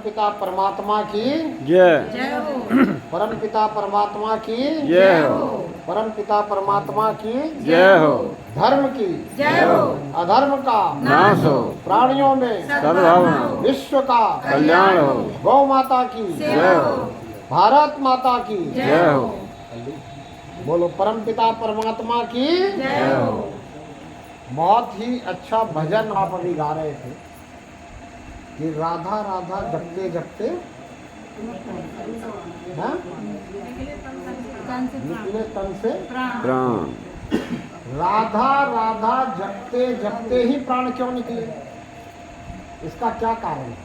परमपिता परमात्मा की जय हो। परमपिता परमात्मा की जय हो। परमपिता परमात्मा की जय हो। धर्म की जय हो। अधर्म का नाश हो। प्राणियों में सद्भावना हो। विश्व का कल्याण हो। गौ माता की जय हो। भारत माता की जय हो। बोलो परमपिता परमात्मा की जय हो। बहुत ही अच्छा भजन आप अभी गा रहे थे कि राधा राधा जपते जपते हाँ? निकले तन से प्राण। राधा राधा जपते जपते ही प्राण क्यों निकले? इसका क्या कारण है?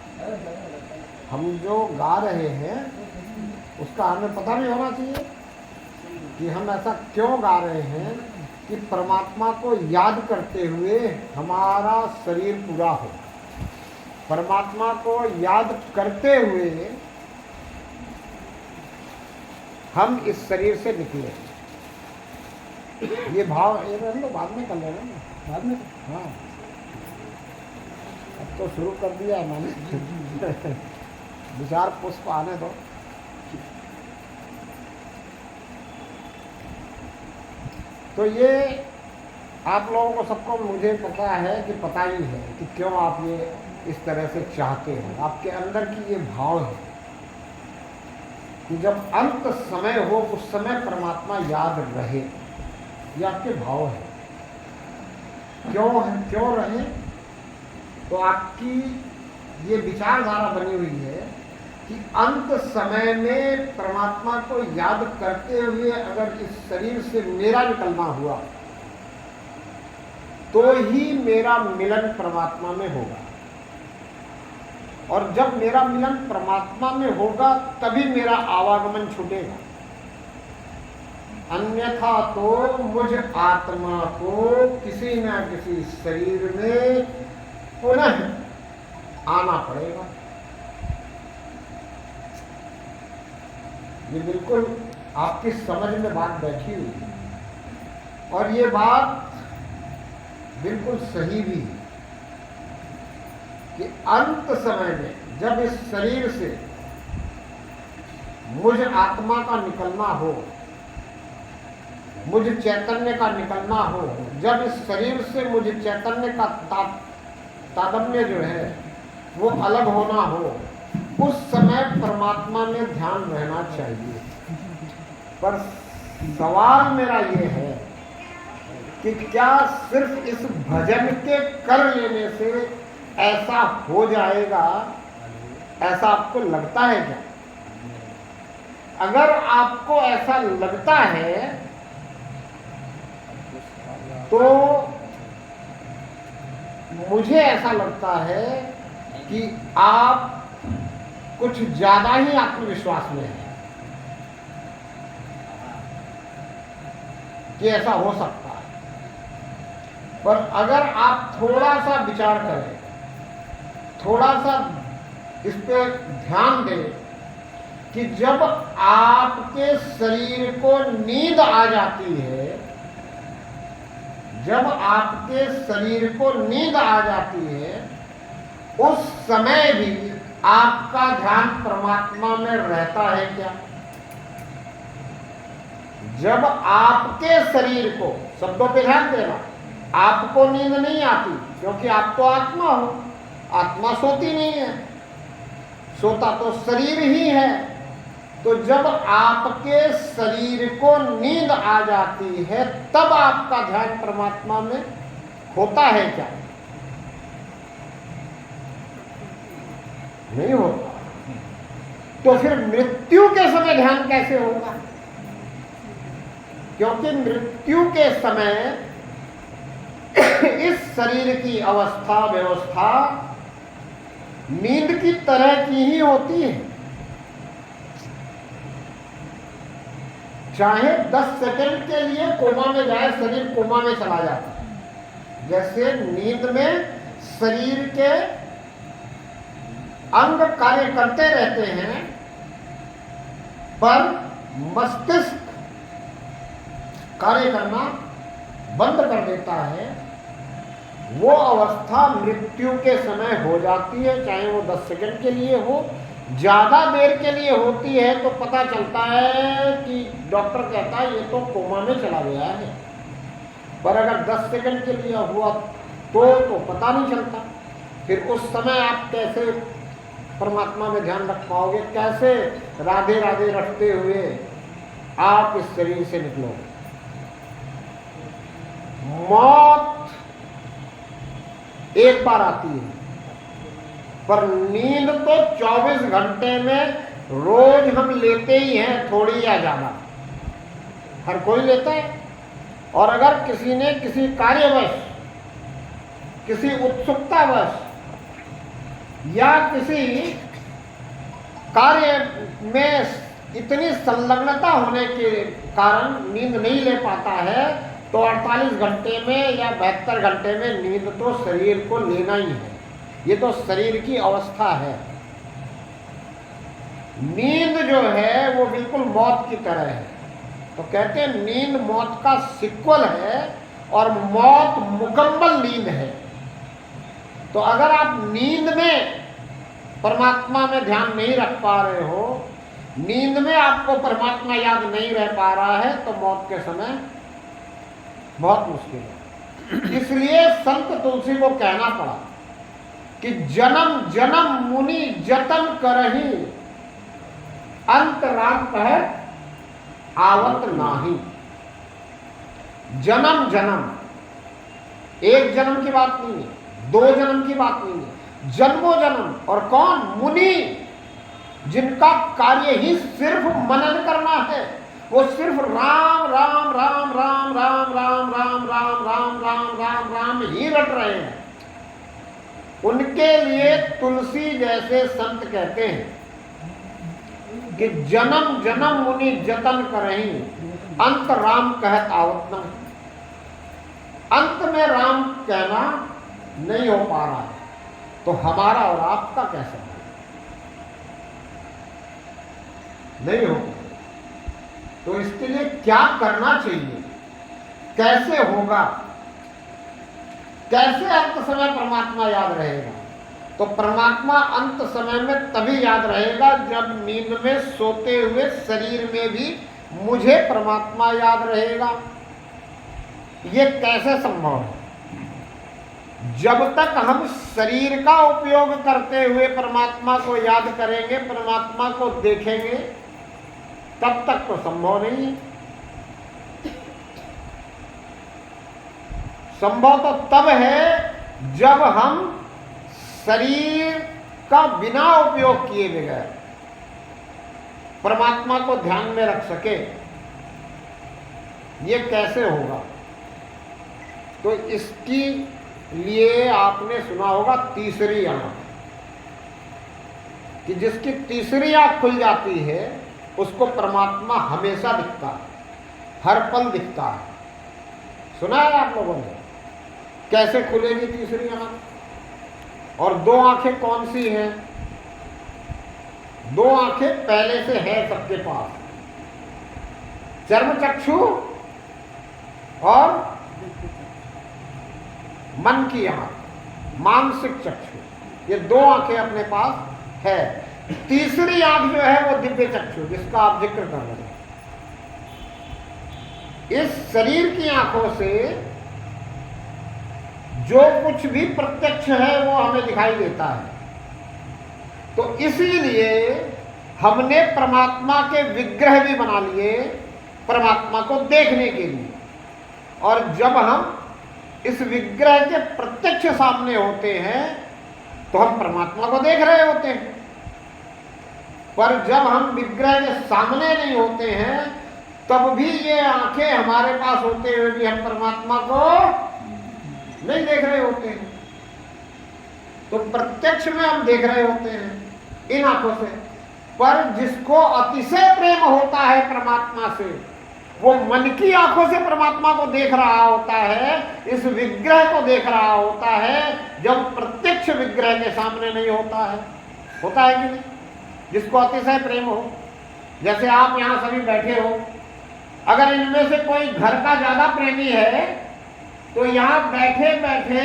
हम जो गा रहे हैं उसका हमें पता भी होना चाहिए कि हम ऐसा क्यों गा रहे हैं कि परमात्मा को याद करते हुए हमारा शरीर पूरा हो। परमात्मा को याद करते हुए हम इस शरीर से निकले। ये भाव ये हम लोग बाद में कर लेना ना, बाद में। हाँ, अब तो शुरू कर दिया है मैंने। विचार पुष्प आने दो। तो ये आप लोगों को सबको मुझे पता है कि पता ही है कि क्यों आप ये इस तरह से चाहते हैं। आपके अंदर की ये भाव है कि जब अंत समय हो उस समय परमात्मा याद रहे। ये आपके भाव है। क्यों रहे? तो आपकी ये विचारधारा बनी हुई है कि अंत समय में परमात्मा को याद करते हुए अगर इस शरीर से मेरा निकलना हुआ तो ही मेरा मिलन परमात्मा में होगा। और जब मेरा मिलन परमात्मा में होगा तभी मेरा आवागमन छूटेगा। अन्यथा तो मुझ आत्मा को किसी न किसी शरीर में पुनः आना पड़ेगा। ये बिल्कुल आपकी समझ में बात बैठी हुई है और ये बात बिल्कुल सही भी है कि अंत समय में जब इस शरीर से मुझ आत्मा का निकलना हो, मुझ चैतन्य का निकलना हो, जब इस शरीर से मुझ चैतन्य का तादात्म्य जो है वो अलग होना हो, उस समय परमात्मा में ध्यान रहना चाहिए। पर सवाल मेरा ये है कि क्या सिर्फ इस भजन के कर लेने से ऐसा हो जाएगा? ऐसा आपको लगता है क्या? अगर आपको ऐसा लगता है तो मुझे ऐसा लगता है कि आप कुछ ज्यादा ही आत्मविश्वास में हैं कि ऐसा हो सकता है। पर अगर आप थोड़ा सा विचार करें, थोड़ा सा इस पे ध्यान दें कि जब आपके शरीर को नींद आ जाती है, जब आपके शरीर को नींद आ जाती है, उस समय भी आपका ध्यान परमात्मा में रहता है क्या? जब आपके शरीर को, शब्दों पे ध्यान देना, आपको नींद नहीं आती क्योंकि आप तो आत्मा हो। आत्मा सोती नहीं है, सोता तो शरीर ही है। तो जब आपके शरीर को नींद आ जाती है तब आपका ध्यान परमात्मा में होता है क्या? नहीं होता। तो फिर मृत्यु के समय ध्यान कैसे होगा? क्योंकि मृत्यु के समय इस शरीर की अवस्था व्यवस्था नींद की तरह की ही होती है। चाहे 10 सेकंड के लिए कोमा में जाए, शरीर कोमा में चला जाता है। जैसे नींद में शरीर के अंग कार्य करते रहते हैं पर मस्तिष्क कार्य करना बंद कर देता है, वो अवस्था मृत्यु के समय हो जाती है, चाहे वो 10 सेकंड के लिए हो, ज़्यादा देर के लिए होती है तो पता चलता है कि डॉक्टर कहता है ये तो कोमा में चला गया है। पर अगर 10 सेकंड के लिए हुआ तो पता नहीं चलता। फिर उस समय आप कैसे परमात्मा में ध्यान रख पाओगे, कैसे राधे राधे रटते हुए आप इस शरीर से निकलोगे। मौत एक बार आती है, पर नींद तो 24 घंटे में रोज हम लेते ही हैं, थोड़ी या ज्यादा, हर कोई लेता है। और अगर किसी ने किसी कार्यवश, किसी उत्सुकतावश या किसी कार्य में इतनी संलग्नता होने के कारण नींद नहीं ले पाता है, तो 48 घंटे में या 72 घंटे में नींद तो शरीर को लेना ही है। ये तो शरीर की अवस्था है। नींद जो है वो बिल्कुल मौत की तरह है। तो कहते हैं नींद मौत का सिक्वल है और मौत मुकम्मल नींद है। तो अगर आप नींद में परमात्मा में ध्यान नहीं रख पा रहे हो, नींद में आपको परमात्मा याद नहीं रह पा रहा है, तो मौत के समय बहुत मुश्किल है। इसलिए संत तुलसी को कहना पड़ा कि जन्म जन्म मुनि जतन करही, अंत राम कहे आवत नाही। जन्म जन्म, एक जन्म की बात नहीं है, 2 जन्म की बात नहीं है, जन्मों जन्म। और कौन? मुनि, जिनका कार्य ही सिर्फ मनन करना है, वो सिर्फ राम राम राम राम राम राम राम राम राम राम राम राम ही रट रहे हैं, उनके लिए तुलसी जैसे संत कहते हैं कि जन्म जन्म मुनि जतन करहीं, अंत राम कहत आवत न। अंत में राम कहना नहीं हो पा रहा है, तो हमारा और आपका कैसे नहीं हो? तो इसके लिए क्या करना चाहिए, कैसे होगा, कैसे अंत समय परमात्मा याद रहेगा? तो परमात्मा अंत समय में तभी याद रहेगा जब नींद में सोते हुए शरीर में भी मुझे परमात्मा याद रहेगा। ये कैसे संभव है? जब तक हम शरीर का उपयोग करते हुए परमात्मा को याद करेंगे, परमात्मा को देखेंगे, तब तक तो संभव नहीं है। संभव तो तब है जब हम शरीर का बिना उपयोग किए बगैर परमात्मा को ध्यान में रख सके। ये कैसे होगा? तो इसकी लिए आपने सुना होगा तीसरी आंख, कि जिसकी तीसरी आंख खुल जाती है उसको परमात्मा हमेशा दिखता है, हर पल दिखता है। सुना है आप लोगों ने? कैसे खुलेगी तीसरी आंख? और 2 आंखें कौन सी हैं? 2 आंखें पहले से है सबके पास, चर्म चक्षु और मन की आंख, मानसिक चक्षु। ये 2 आंखें अपने पास है। तीसरी आंख जो है वो दिव्य चक्षु, जिसका आप जिक्र कर रहे हैं। इस शरीर की आंखों से जो कुछ भी प्रत्यक्ष है वो हमें दिखाई देता है। तो इसीलिए हमने परमात्मा के विग्रह भी बना लिए परमात्मा को देखने के लिए। और जब हम इस विग्रह के प्रत्यक्ष सामने होते हैं तो हम परमात्मा को देख रहे होते हैं। पर जब हम विग्रह के सामने नहीं होते हैं तब भी ये आंखें हमारे पास होते हुए भी हम परमात्मा को नहीं देख रहे होते हैं। तो प्रत्यक्ष में हम देख रहे होते हैं इन आंखों से। पर जिसको अतिशय प्रेम होता है परमात्मा से, वो मन की आंखों से परमात्मा को देख रहा होता है, इस विग्रह को देख रहा होता है, जब प्रत्यक्ष विग्रह के सामने नहीं होता है। होता है कि नहीं? जिसको अतिशय प्रेम हो, जैसे आप यहाँ सभी बैठे हो, अगर इनमें से कोई घर का ज्यादा प्रेमी है तो यहां बैठे बैठे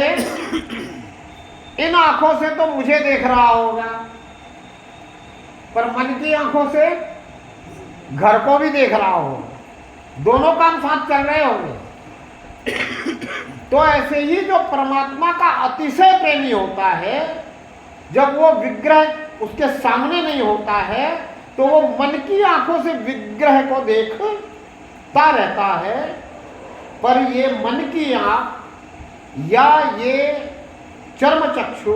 इन आंखों से तो मुझे देख रहा होगा, पर मन की आंखों से घर को भी देख रहा होगा, दोनों काम साथ चल रहे होंगे। तो ऐसे ही जो परमात्मा का अतिशय प्रेमी होता है, जब वो विग्रह उसके सामने नहीं होता है तो वो मन की आंखों से विग्रह को देखता रहता है, पर ये मन की आंख या ये चर्म चक्षु,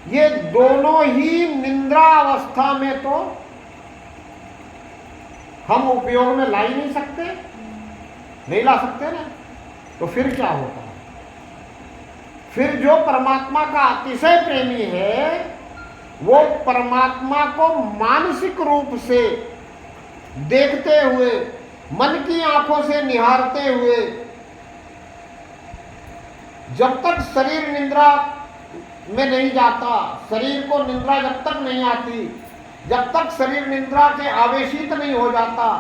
ये दोनों ही निंद्रा अवस्था में तो हम उपयोग में ला ही नहीं सकते, नहीं ला सकते ना। तो फिर क्या होता है? फिर जो परमात्मा का अतिशय प्रेमी है वो परमात्मा को मानसिक रूप से देखते हुए, मन की आंखों से निहारते हुए, जब तक शरीर निद्रा में नहीं जाता, शरीर को निद्रा जब तक नहीं आती, जब तक शरीर निद्रा के आवेशित नहीं हो जाता,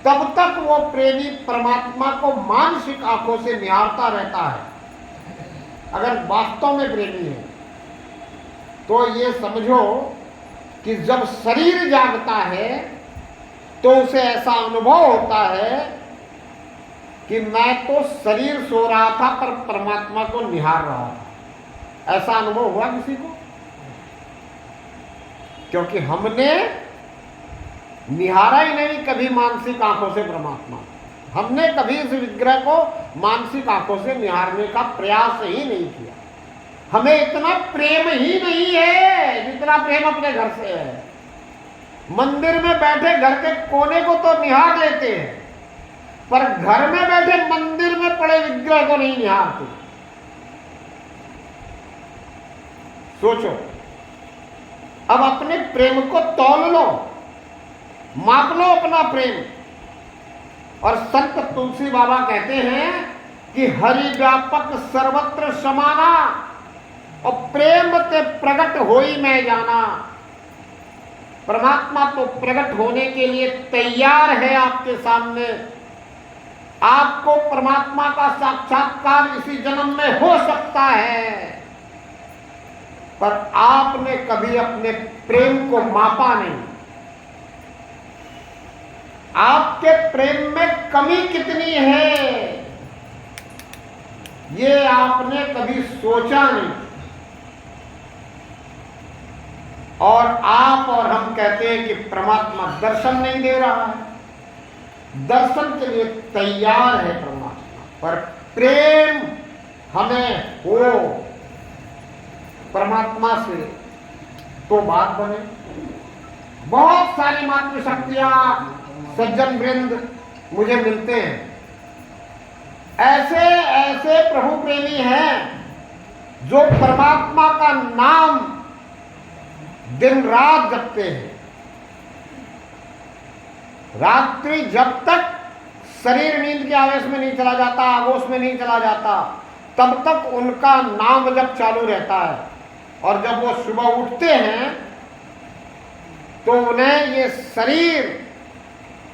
तब तक वो प्रेमी परमात्मा को मानसिक आंखों से निहारता रहता है। अगर वास्तव में प्रेमी है तो ये समझो कि जब शरीर जागता है तो उसे ऐसा अनुभव होता है कि मैं तो शरीर सो रहा था पर परमात्मा को निहार रहा था। ऐसा अनुभव हुआ किसी को? क्योंकि हमने निहारा ही नहीं कभी मानसिक आंखों से परमात्मा, हमने कभी इस विग्रह को मानसिक आंखों से निहारने का प्रयास ही नहीं किया। हमें इतना प्रेम ही नहीं है जितना प्रेम अपने घर से है। मंदिर में बैठे घर के कोने को तो निहार लेते हैं, पर घर में बैठे मंदिर में पड़े विग्रह को नहीं निहारते। सोचो, अब अपने प्रेम को तौल लो, माप लो अपना प्रेम। और संत तुलसी बाबा कहते हैं कि हरि व्यापक सर्वत्र समाना और प्रेम ते प्रकट होई मैं जाना। परमात्मा तो प्रकट होने के लिए तैयार है आपके सामने। आपको परमात्मा का साक्षात्कार इसी जन्म में हो सकता है, पर आपने कभी अपने प्रेम को मापा नहीं। आपके प्रेम में कमी कितनी है ये आपने कभी सोचा नहीं। और आप और हम कहते हैं कि परमात्मा दर्शन नहीं दे रहा है। दर्शन के लिए तैयार है परमात्मा, पर प्रेम हमें हो परमात्मा से तो बात बने। बहुत सारी मातृशक्तियां, सज्जन वृंद मुझे मिलते हैं, ऐसे ऐसे प्रभु प्रेमी हैं जो परमात्मा का नाम दिन रात जपते हैं। रात्रि जब तक शरीर नींद के आवेश में नहीं चला जाता, आगोश में नहीं चला जाता, तब तक उनका नाम जप चालू रहता है। और जब वो सुबह उठते हैं तो उन्हें ये शरीर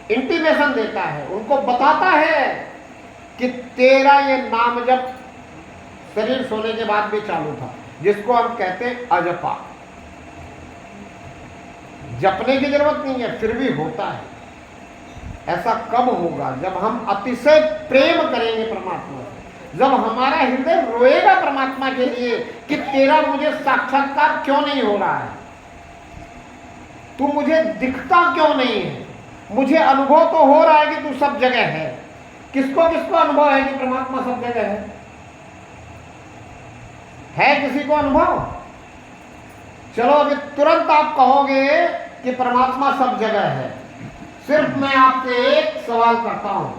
इंटीमेशन देता है, उनको बताता है कि तेरा ये नाम जप शरीर सोने के बाद भी चालू था, जिसको हम कहते हैं अजपा। जपने की जरूरत नहीं है, फिर भी होता है। ऐसा कब होगा? जब हम अतिशय प्रेम करेंगे परमात्मा से, जब हमारा हृदय रोएगा परमात्मा के लिए कि तेरा मुझे साक्षात्कार क्यों नहीं हो रहा है, तू मुझे दिखता क्यों नहीं है। मुझे अनुभव तो हो रहा है कि तू सब जगह है। किसको किसको अनुभव है कि परमात्मा सब जगह है किसी को अनुभव? चलो अभी तुरंत आप कहोगे कि परमात्मा सब जगह है। सिर्फ मैं आपसे एक सवाल करता हूं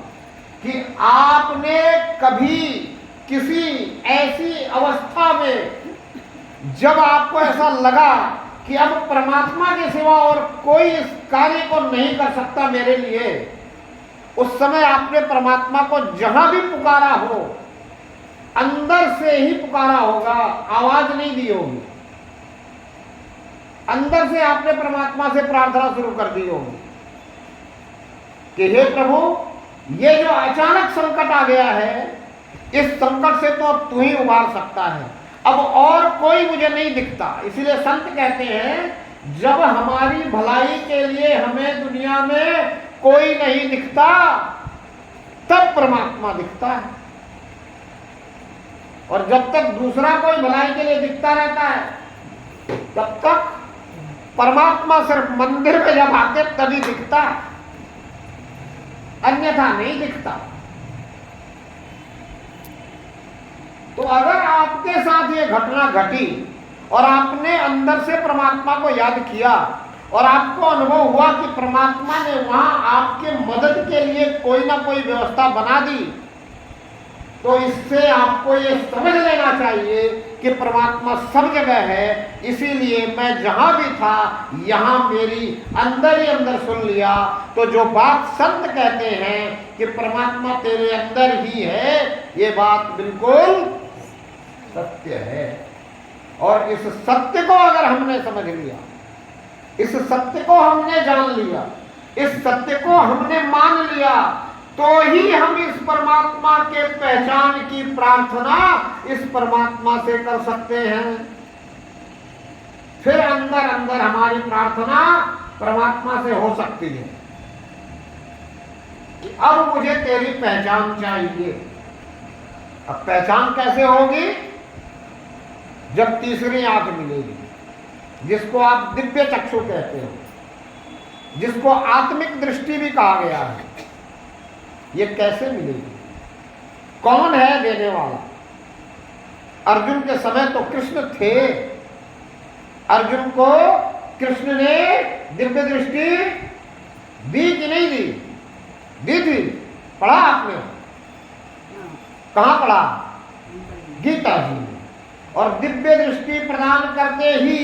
कि आपने कभी किसी ऐसी अवस्था में जब आपको ऐसा लगा कि अब परमात्मा के सिवा और कोई इस कार्य को नहीं कर सकता मेरे लिए, उस समय आपने परमात्मा को जहां भी पुकारा हो, अंदर से ही पुकारा होगा, आवाज नहीं दी होगी, अंदर से आपने परमात्मा से प्रार्थना शुरू कर दी होगी कि हे प्रभु, ये जो अचानक संकट आ गया है इस संकट से तो अब तू ही उबार सकता है, अब और कोई मुझे नहीं दिखता। इसलिए संत कहते हैं जब हमारी भलाई के लिए हमें दुनिया में कोई नहीं दिखता तब परमात्मा दिखता है, और जब तक दूसरा कोई भलाई के लिए दिखता रहता है तब तक परमात्मा सिर्फ मंदिर में जब आते तभी दिखता, अन्यथा नहीं दिखता। तो अगर आपके साथ ये घटना घटी और आपने अंदर से परमात्मा को याद किया और आपको अनुभव हुआ कि परमात्मा ने वहां आपके मदद के लिए कोई ना कोई व्यवस्था बना दी, तो इससे आपको ये समझ लेना चाहिए कि परमात्मा सब जगह है। इसीलिए मैं जहां भी था यहां मेरी अंदर ही अंदर सुन लिया। तो जो बात संत कहते हैं कि परमात्मा तेरे अंदर ही है, ये बात बिल्कुल सत्य है। और इस सत्य को अगर हमने समझ लिया, इस सत्य को हमने जान लिया, इस सत्य को हमने मान लिया, तो ही हम इस परमात्मा के पहचान की प्रार्थना इस परमात्मा से कर सकते हैं। फिर अंदर अंदर हमारी प्रार्थना परमात्मा से हो सकती है कि अब मुझे तेरी पहचान चाहिए। अब पहचान कैसे होगी? जब तीसरी आंख मिलेगी, जिसको आप दिव्य चक्षु कहते हो, जिसको आत्मिक दृष्टि भी कहा गया है। ये कैसे मिलेगी? कौन है देने वाला? अर्जुन के समय तो कृष्ण थे, अर्जुन को कृष्ण ने दिव्य दृष्टि दी कि नहीं दी? दी थी। पढ़ा आपने? कहां पढ़ा? गीता जी में। और दिव्य दृष्टि प्रदान करते ही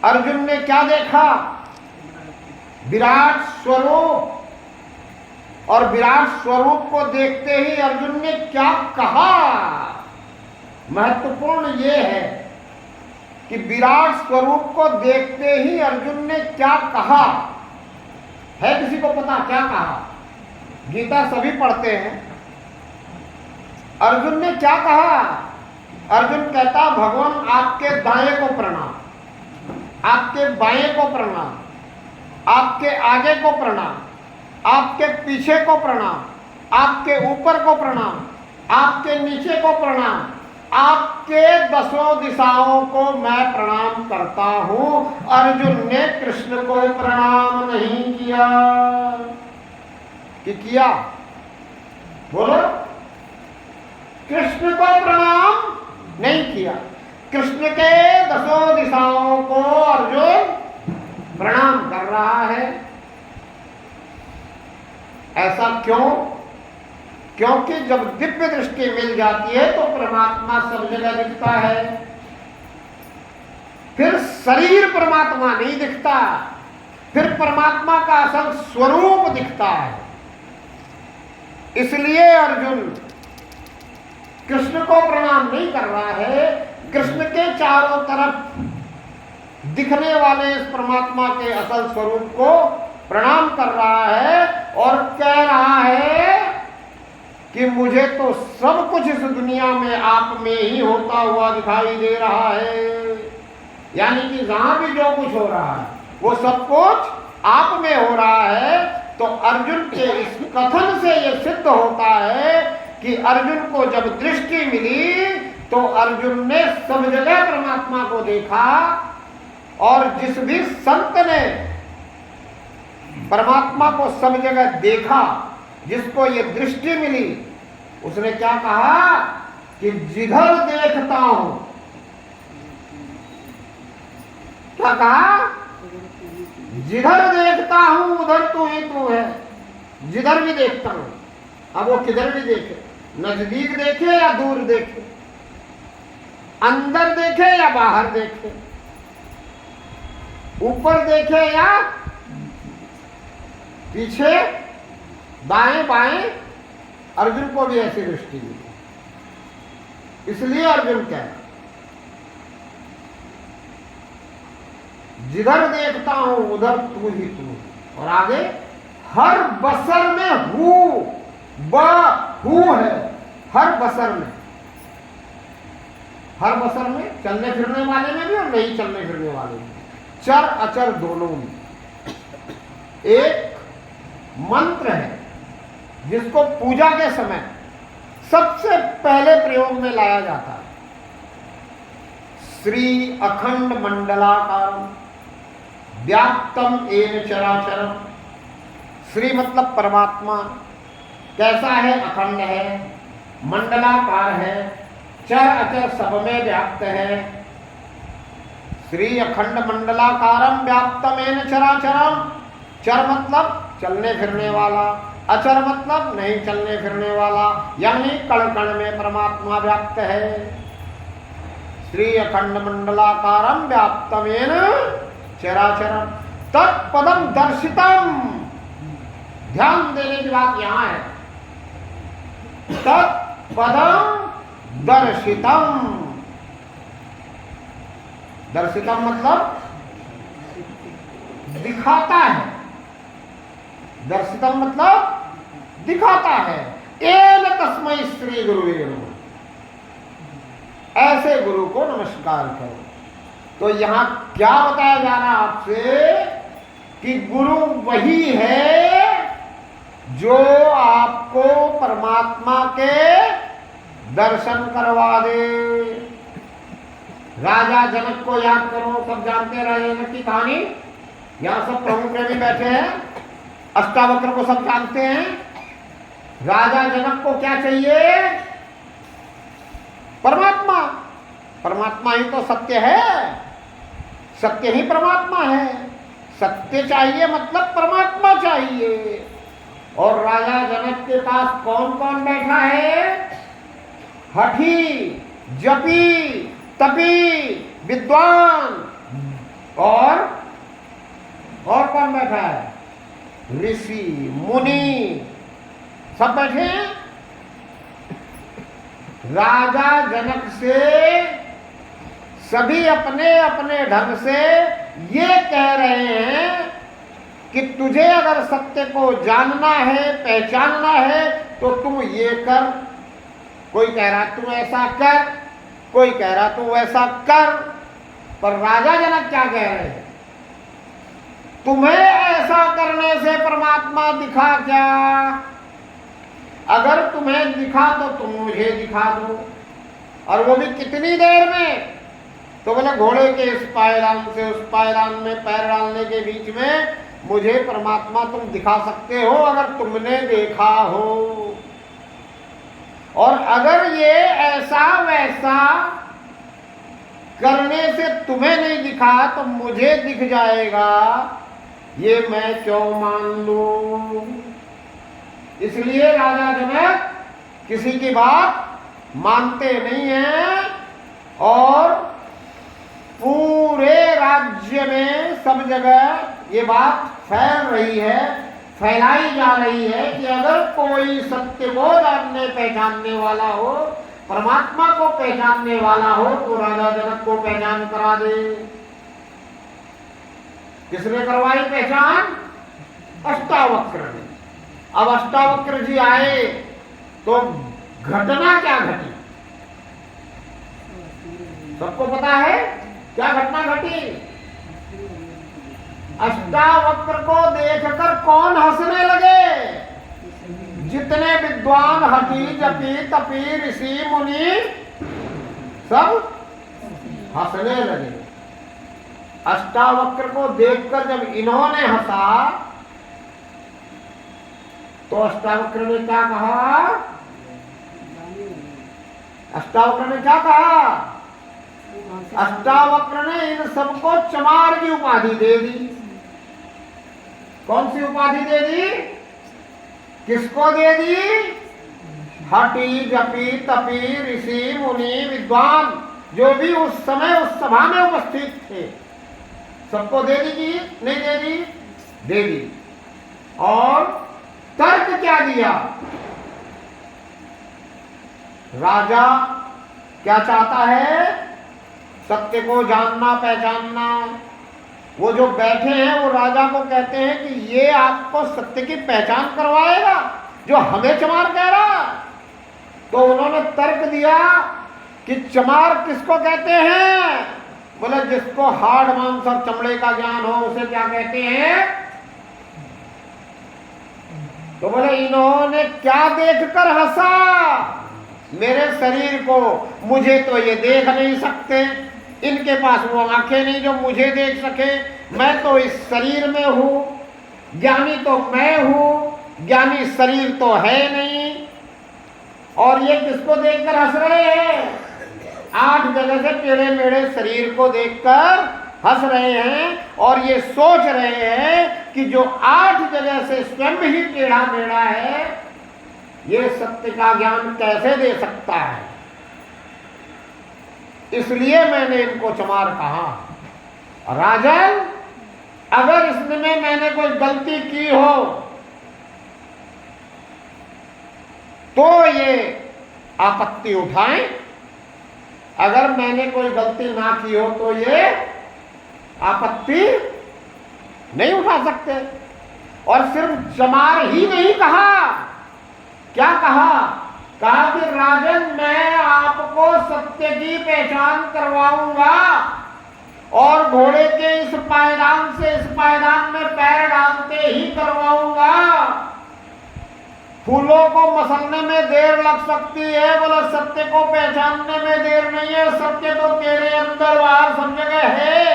अर्जुन ने क्या देखा? विराट स्वरूप। और विराट स्वरूप को देखते ही अर्जुन ने क्या कहा? महत्वपूर्ण ये है कि विराट स्वरूप को देखते ही अर्जुन ने क्या कहा? है किसी को पता क्या कहा? गीता सभी पढ़ते हैं। अर्जुन ने क्या कहा? अर्जुन कहता भगवान आपके दाएं को प्रणाम, आपके बाएं को प्रणाम, आपके आगे को प्रणाम, आपके पीछे को प्रणाम, आपके ऊपर को प्रणाम, आपके नीचे को प्रणाम, आपके दसों दिशाओं को मैं प्रणाम करता हूं। अर्जुन ने कृष्ण को प्रणाम नहीं किया कि किया? बोलो। कृष्ण को प्रणाम नहीं किया। कृष्ण के दसों दिशाओं को अर्जुन प्रणाम कर रहा है। ऐसा क्यों? क्योंकि जब दिव्य दृष्टि मिल जाती है तो परमात्मा सब जगह दिखता है। फिर शरीर परमात्मा नहीं दिखता, फिर परमात्मा का असल स्वरूप दिखता है। इसलिए अर्जुन कृष्ण को प्रणाम नहीं कर रहा है, कृष्ण के चारों तरफ दिखने वाले इस परमात्मा के असल स्वरूप को प्रणाम कर रहा है और कह रहा है कि मुझे तो सब कुछ इस दुनिया में आप में ही होता हुआ दिखाई दे रहा है। यानी कि जहां भी जो कुछ हो रहा है वो सब कुछ आप में हो रहा है। तो अर्जुन के इस कथन से यह सिद्ध होता है कि अर्जुन को जब दृष्टि मिली तो अर्जुन ने सब जगह परमात्मा को देखा। और जिस भी संत ने परमात्मा को सब जगह देखा, जिसको ये दृष्टि मिली, उसने क्या कहा कि जिधर देखता हूं, क्या कहा? जिधर देखता हूं उधर तू ही तू है। जिधर भी देखता हूं, अब वो किधर भी देखे, नजदीक देखे या दूर देखे, अंदर देखे या बाहर देखे, ऊपर देखे या पीछे, दाएं बाएं, अर्जुन को भी ऐसी दृष्टि मिली। इसलिए अर्जुन क्या है? जिधर देखता हूं उधर तू ही तू। और आगे हर बसर में हूं ब हूं है। हर बसर में, हर बसर में, चलने फिरने वाले में भी और नहीं चलने फिरने वाले में, चर अचर दोनों में एक मंत्र है जिसको पूजा के समय सबसे पहले प्रयोग में लाया जाता है। श्री अखंड मंडलाकारम व्याप्तम एन चराचरम। श्री मतलब परमात्मा, कैसा है? अखंड है, मंडलाकार है, चर अचर सब में व्याप्त है। श्री अखंड मंडलाकारम व्याप्तम एन चराचरम। चर मतलब चलने फिरने वाला, अचर मतलब नहीं चलने फिरने वाला, यानी कण कण में परमात्मा व्याप्त है। श्री अखंड मंडलाकारम व्याप्तमेन चराचरम तत्पदम दर्शितम। ध्यान देने की बात यहां है, तत्पदम दर्शितम। दर्शितम मतलब दिखाता है, दर्शितम मतलब दिखाता है। एन तस्मै श्री गुरुवे नमः। ऐसे गुरु को नमस्कार करो। तो यहां क्या बताया जा रहा है आपसे कि गुरु वही है जो आपको परमात्मा के दर्शन करवा दे। राजा जनक को याद करो, सब जानते हैं राजा जनक की कहानी। यहां सब प्रभु प्रेमी बैठे हैं, अष्टावक्र को सब जानते हैं। राजा जनक को क्या चाहिए? परमात्मा। परमात्मा ही तो सत्य है, सत्य ही परमात्मा है। सत्य चाहिए मतलब परमात्मा चाहिए। और राजा जनक के पास कौन कौन बैठा है? हठी, जपी, तपी, विद्वान और कौन बैठा है? ऋषि, मुनि, सब बैठे हैं। राजा जनक से सभी अपने अपने ढंग से ये कह रहे हैं कि तुझे अगर सत्य को जानना है, पहचानना है तो तुम ये कर। कोई कह रहा तू ऐसा कर, कोई कह रहा तू वैसा कर। पर राजा जनक क्या कह रहे हैं? तुम्हें ऐसा करने से परमात्मा दिखा क्या? अगर तुम्हें दिखा तो तुम मुझे दिखा दो, और वो भी कितनी देर में? तो बोले घोड़े के इस पायदान से उस पायदान में पैर डालने के बीच में मुझे परमात्मा तुम दिखा सकते हो अगर तुमने देखा हो। और अगर ये ऐसा वैसा करने से तुम्हें नहीं दिखा तो मुझे दिख जाएगा, ये मैं क्यों मान लूं? इसलिए राजा जनक किसी की बात मानते नहीं हैं और पूरे राज्य में सब जगह ये बात फैल रही है, फैलाई जा रही है कि अगर कोई सत्य को जानने पहचानने वाला हो, परमात्मा को पहचानने वाला हो तो राजा जनक को पहचान करा दे। किसने करवाई पहचान? अष्टावक्र ने। अब अष्टावक्र जी आए तो घटना क्या घटी? सबको पता है क्या घटना घटी? अष्टावक्र को देखकर कौन हंसने लगे? जितने विद्वान, हठी, जपी, तपी, ऋषि, मुनि सब हंसने लगे। अष्टावक्र को देखकर जब इन्होंने हंसा तो अष्टावक्र ने क्या कहा? अष्टावक्र ने क्या कहा? अष्टावक्र ने इन सबको चमार की उपाधि दे दी। कौन सी उपाधि दे दी? किसको दे दी? हठी, जपी, तपी, ऋषि, मुनि, विद्वान जो भी उस समय उस सभा में उपस्थित थे सबको दे दी कि नहीं दे दी? दे दी। और तर्क क्या दिया? राजा क्या चाहता है? सत्य को जानना पहचानना। वो जो बैठे हैं वो राजा को कहते हैं कि ये आपको सत्य की पहचान करवाएगा जो हमें चमार कह रहा। तो उन्होंने तर्क दिया कि चमार किसको कहते हैं? बोले जिसको हाड़ मांस और चमड़े का ज्ञान हो उसे क्या कहते हैं? तो बोले इन्होंने क्या देखकर हंसा? मेरे शरीर को, मुझे तो ये देख नहीं सकते, इनके पास वो आंखें नहीं जो मुझे देख सके, मैं तो इस शरीर में हूं, ज्ञानी तो मैं हूं, ज्ञानी शरीर तो है नहीं। और ये किसको देखकर हंस रहे हैं? 8 जगह से टेढ़े मेढ़े शरीर को देखकर हंस रहे हैं और ये सोच रहे हैं कि जो 8 जगह से स्वयं ही टेढ़ा मेढ़ा है, ये सत्य का ज्ञान कैसे दे सकता है। इसलिए मैंने इनको चमार कहा। राजन, अगर इसमें मैंने कोई गलती की हो तो ये आपत्ति उठाएं, अगर मैंने कोई गलती ना की हो तो ये आपत्ति नहीं उठा सकते। और सिर्फ चमार ही नहीं कहा, क्या कहा? कहा कि राजन, मैं आपको सत्य की पहचान करवाऊंगा और घोड़े के इस पायदान से इस पायदान में पैर डालते ही करवाऊंगा। फूलों को मसलने में देर लग सकती है, बोला सत्य को पहचानने में देर नहीं है। सत्य तो तेरे अंदर बाहर सब जगह है,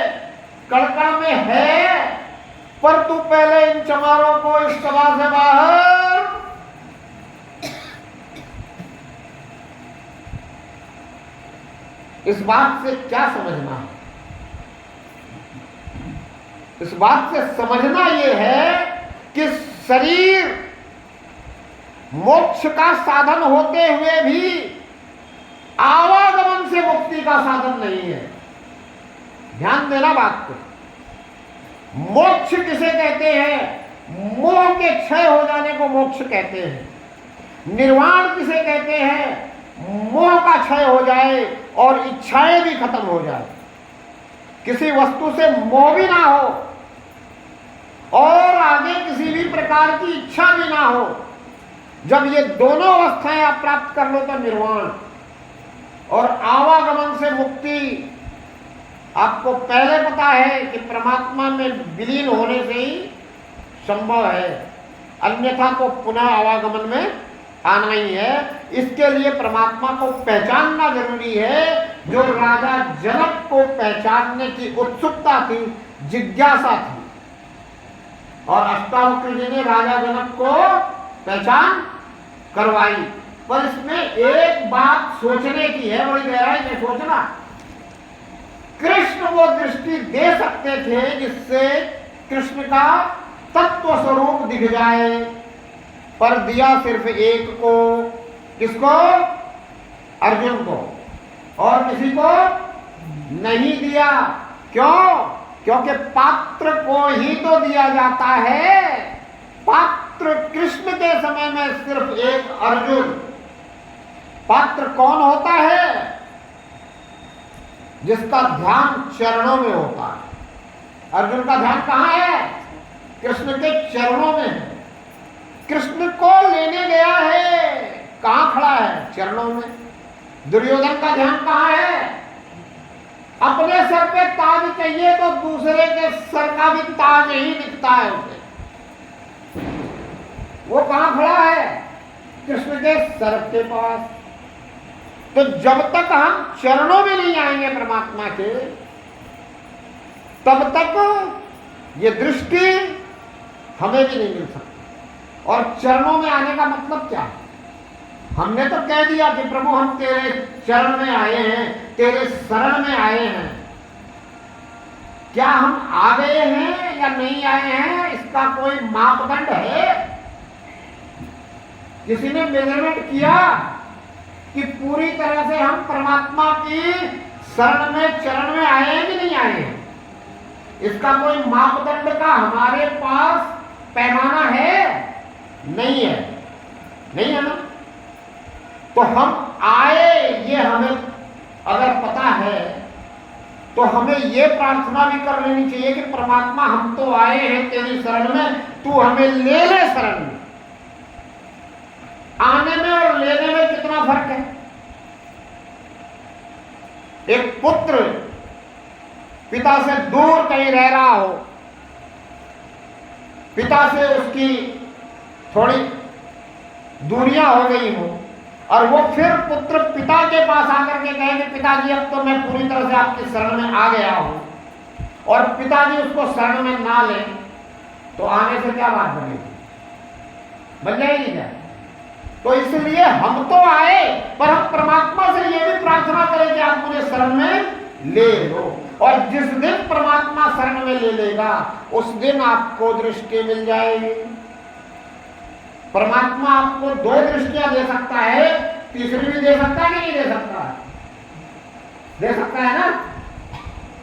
कड़कड़ में है, पर तू पहले इन चमारों को इस सभा से बाहर इस बात से क्या समझना है? इस बात से समझना यह है कि शरीर मोक्ष का साधन होते हुए भी आवागमन से मुक्ति का साधन नहीं है। ध्यान देना बात को। मोक्ष किसे कहते हैं? मोह के क्षय हो जाने को मोक्ष कहते हैं। निर्वाण किसे कहते हैं? मोह का क्षय हो जाए और इच्छाएं भी खत्म हो जाए, किसी वस्तु से मोह भी ना हो और आगे किसी भी प्रकार की इच्छा भी ना हो। जब ये दोनों अवस्थाएं आप प्राप्त कर लो तो निर्वाण और आवागमन से मुक्ति आपको पहले पता है कि परमात्मा में विलीन होने से ही संभव है, अन्यथा तो पुनः आवागमन में आना ही है। इसके लिए परमात्मा को पहचानना जरूरी है। जो राजा जनक को पहचानने की उत्सुकता थी, जिज्ञासा थी, और अष्टावक्र जी ने राजा जनक को पहचान करवाई। पर इसमें एक बात सोचने की है, बड़ी गहराई से सोचना। कृष्ण वो दृष्टि दे सकते थे जिससे कृष्ण का तत्व स्वरूप दिख जाए, पर दिया सिर्फ एक को। किसको? अर्जुन को, और किसी को नहीं दिया। क्यों? क्योंकि पात्र को ही तो दिया जाता है। पात्र कृष्ण के समय में सिर्फ एक अर्जुन। पात्र कौन होता है? जिसका ध्यान चरणों में होता है। अर्जुन का ध्यान कहां है? कृष्ण के चरणों में है। कृष्ण को लेने गया है, कहां खड़ा है? चरणों में। दुर्योधन का ध्यान कहां है? अपने सर पे ताज चाहिए तो दूसरे के सर का भी ताज ही दिखता है उसे। वो कहां खड़ा है? कृष्ण के सर के पास। तो जब तक हम चरणों में नहीं आएंगे परमात्मा के, तब तक ये दृष्टि हमें भी नहीं मिल सकती। और चरणों में आने का मतलब क्या है? हमने तो कह दिया कि प्रभु हम तेरे चरण में आए हैं, तेरे शरण में आए हैं। क्या हम आ गए हैं या नहीं आए हैं, इसका कोई मापदंड है? किसी ने मेजरमेंट किया कि पूरी तरह से हम परमात्मा की शरण में चरण में आए हैं कि नहीं आए हैं? इसका कोई मापदंड का हमारे पास पैमाना है? नहीं है, नहीं है ना। तो हम आए ये हमें अगर पता है तो हमें ये प्रार्थना भी कर लेनी चाहिए कि परमात्मा हम तो आए हैं तेरी शरण में, तू हमें ले ले शरण में। आने में और लेने में कितना फर्क है। एक पुत्र पिता से दूर कहीं रह रहा हो, पिता से उसकी थोड़ी दूरियां हो गई हो, और वो फिर पुत्र पिता के पास आकर के कहे कि पिताजी अब तो मैं पूरी तरह से आपकी शरण में आ गया हूं, और पिताजी उसको शरण में ना ले, तो आने से क्या बात बनेगी, बन जाएगी क्या। तो इसलिए हम तो आए, पर हम परमात्मा से ये भी प्रार्थना करें कि आप मुझे शरण में ले लो, और जिस दिन परमात्मा शरण में ले लेगा उस दिन आपको दृष्टि मिल जाएगी। परमात्मा आपको 2 दृष्टियां दे सकता है, तीसरी भी दे सकता है कि नहीं दे सकता, दे सकता है ना।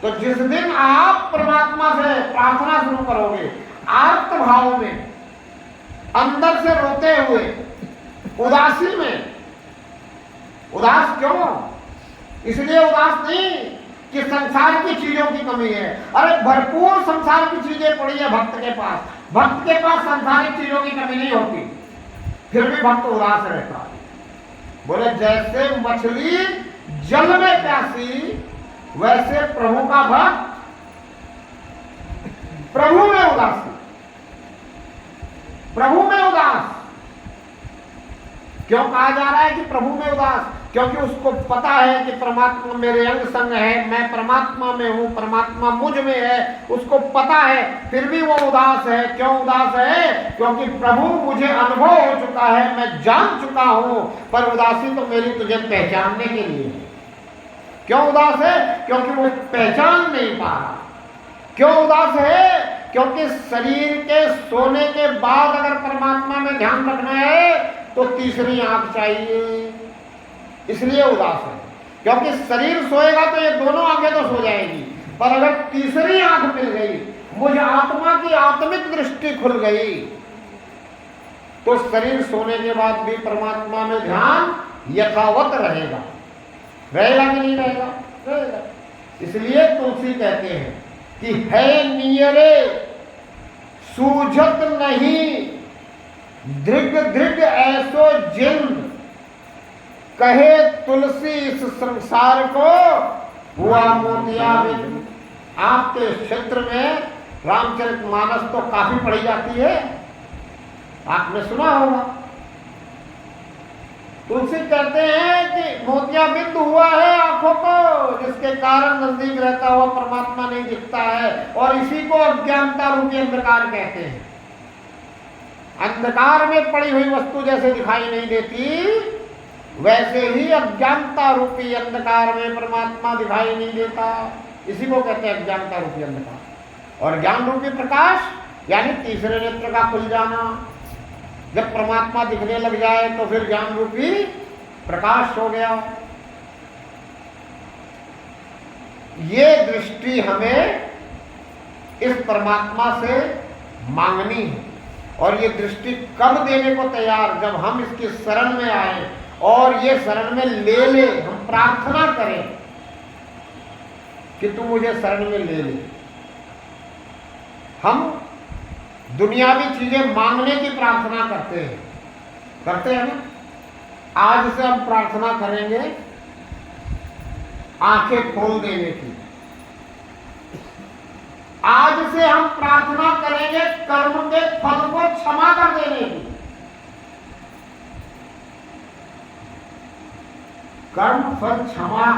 तो जिस दिन आप परमात्मा से प्रार्थना शुरू करोगे आर्त भाव में, अंदर से रोते हुए, उदासी में, उदास क्यों, इसलिए उदास नहीं कि संसार की चीजों की कमी है, अरे भरपूर संसार की चीजें पड़ी है भक्त के पास, भक्त के पास संसारिक चीजों की कमी नहीं होती, फिर भी भक्त उदास रहता है। बोले जैसे मछली जल में प्यासी, वैसे प्रभु का भक्त प्रभु में उदासी, प्रभु में उदास। क्यों कहा जा रहा है कि प्रभु में उदास, क्योंकि उसको पता है कि परमात्मा मेरे अंग संग है, मैं परमात्मा में हूं, परमात्मा मुझ में है, उसको पता है, फिर भी वो उदास है। क्यों उदास है, क्योंकि प्रभु मुझे अनुभव हो चुका है, मैं जान चुका हूं, पर उदासी तो मेरी तुझे पहचानने के लिए है। क्यों उदास है, क्योंकि वो पहचान नहीं पा रहा। क्यों उदास है, क्योंकि शरीर के सोने के बाद अगर परमात्मा में ध्यान रखना है तो तीसरी आंख चाहिए, इसलिए उदास है। क्योंकि शरीर सोएगा तो ये दोनों आंखें तो सो जाएगी, पर अगर तीसरी आंख मिल गई, मुझ आत्मा की आत्मिक दृष्टि खुल गई, तो शरीर सोने के बाद भी परमात्मा में ध्यान यथावत रहेगा। रहेगा कि नहीं रहेगा, रहेगा। इसलिए तुलसी कहते हैं कि है नियरे सूझत नहीं, दृग दृग ऐसो जिंद, कहे तुलसी इस संसार को हुआ मोतियाबिंद। आपके क्षेत्र में रामचरितमानस तो काफी पढ़ी जाती है, आपने सुना होगा। तुलसी कहते हैं कि मोतियाबिंद हुआ है आंखों को, जिसके कारण नजदीक रहता हुआ परमात्मा नहीं दिखता है, और इसी को अज्ञानता रूपी अंधकार कहते हैं। अंधकार में पड़ी हुई वस्तु जैसे दिखाई नहीं देती, वैसे ही अज्ञानता रूपी अंधकार में परमात्मा दिखाई नहीं देता, इसी को कहते हैं अज्ञानता रूपी अंधकार। और ज्ञान रूपी प्रकाश यानी तीसरे नेत्र का खुल जाना। जब परमात्मा दिखने लग जाए तो फिर ज्ञान रूपी प्रकाश हो गया। ये दृष्टि हमें इस परमात्मा से मांगनी है, और ये दृष्टि कब देने को तैयार, जब हम इसकी शरण में आए और ये शरण में ले ले, हम प्रार्थना करें कि तू मुझे शरण में ले ले। हम दुनियावी चीजें मांगने की प्रार्थना करते हैं ना। आज से हम प्रार्थना करेंगे आंखें खोल देने की, आज से हम प्रार्थना करेंगे कर्म के फल को क्षमा कर देने की। कर्म फल क्षमा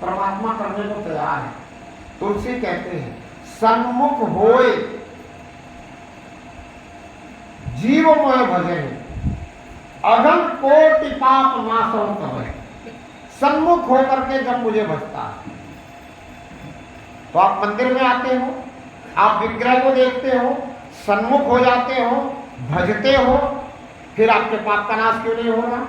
परमात्मा करने को तैयार है। तुलसी कहते हैं सन्मुख होए जीव मोह भजे, अगम कोटि पाप नाशो तब। सन्मुख होकर के जब मुझे भजता है, तो आप मंदिर में आते हो, आप विग्रह को देखते हो, सन्मुख हो जाते हो, भजते हो, फिर आपके पाप का नाश क्यों नहीं होगा।